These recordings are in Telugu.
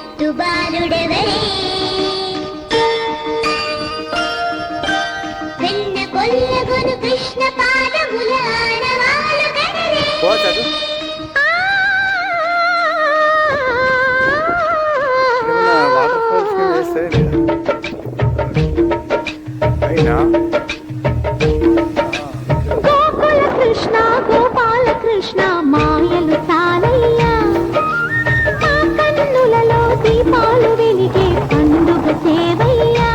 చిట్టు బాలుడెవరే వెన్న కొల్లగొను కృష్ణ పాదముల ఆనవాలు కనరే వాటర్ ఫాల్స్ కి వేస్తే అయినా గోకుల కృష్ణ గోపాల కృష్ణ మాయలు చాలయ్యా మా కన్నులలో దీపాలు వెలిగే పండుగ సేవయ్యా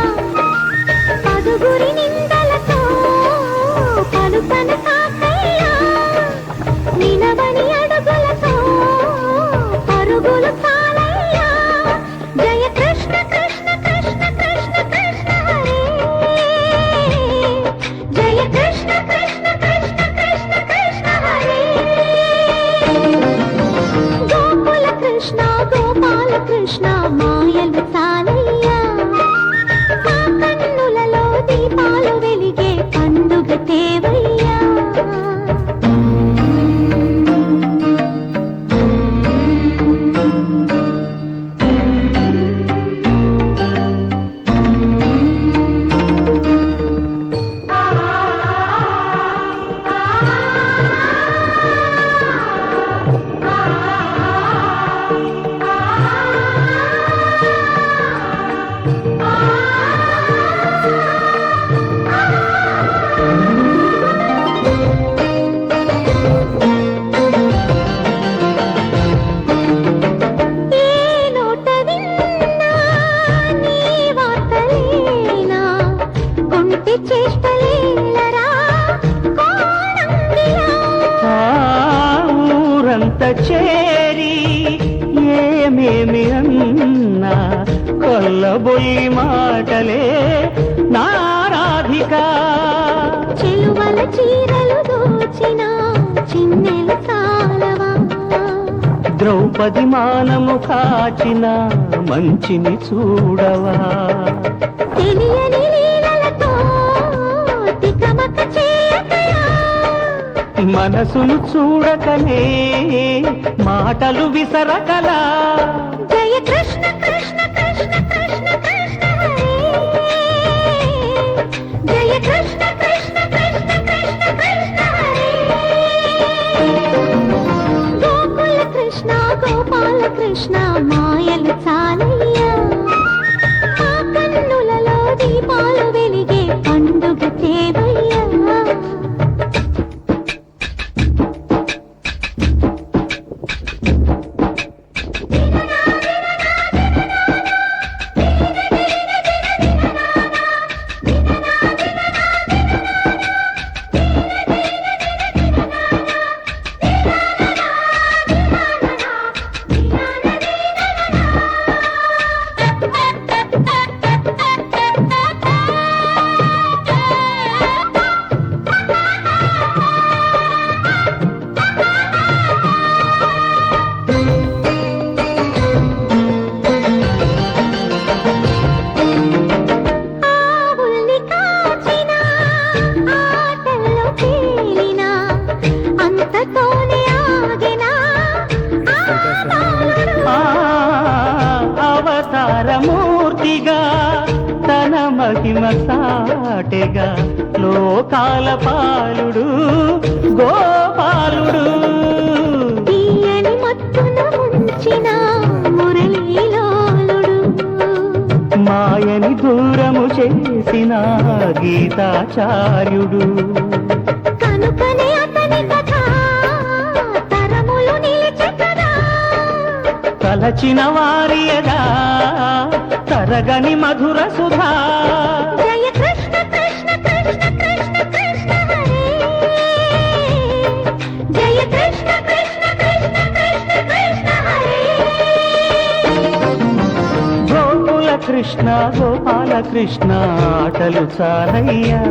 పదుగురి నిందలతో పలుకన కాకయ్యా నిలవని అడుగులతో పరుగులు చాలయ్యా జయ కృష్ణ కృష్ణ కృష్ణ కృష్ణ కృష్ణ హరే జయ కృష్ణ కృష్ణ కృష్ణ కృష్ణ కృష్ణ హరే గోకుల కృష్ణ గోపాల కృష్ణ మాయలు చాలయ్యా మా కన్నులలో దీపాలు వెలిగే పండుగ తేవయ్యా ఊరంత చేరి ఏమేమి అన్నా కొల్లబొయ్యి మాటలే నారాధిక చెలువల చీరలు దోచిన చిన్నెలు కాలవా ద్రౌపది మానము కాచిన మంచిని చూడవా తెలియని లీలలతో తికమక చేయకయా మనసును చూడకనే మాటలు విసరకలా జయ కృష్ణ కృష్ణ కృష్ణ కృష్ణ కృష్ణ హరే జయ కృష్ణ కృష్ణ కృష్ణ కృష్ణ కృష్ణ హరే గోకుల కృష్ణ గోపాల కృష్ణ మాయలు చాలయ్యా మా కన్నులలో దీపాలు వెలిగే పండుగ తేవయ్యా అవతారమూర్తిగా తన మహిమ సాటెగా లోకాల పాలుడు గోపాలుడు తీయని మత్తున ముంచిన మురళీలోలుడు మాయని దూరము చేసిన గీతాచార్యుడు కనుకనే అతని కథ తరములు నిలిచె కదా తలచిన వారియదా తరగని మధుర సుధా జయ కృష్ణ కృష్ణ కృష్ణ కృష్ణ కృష్ణ హరే జయ కృష్ణ కృష్ణ కృష్ణ కృష్ణ కృష్ణ హరే గోకుల కృష్ణ గోపాల కృష్ణ ఆటలు చాలయ్యా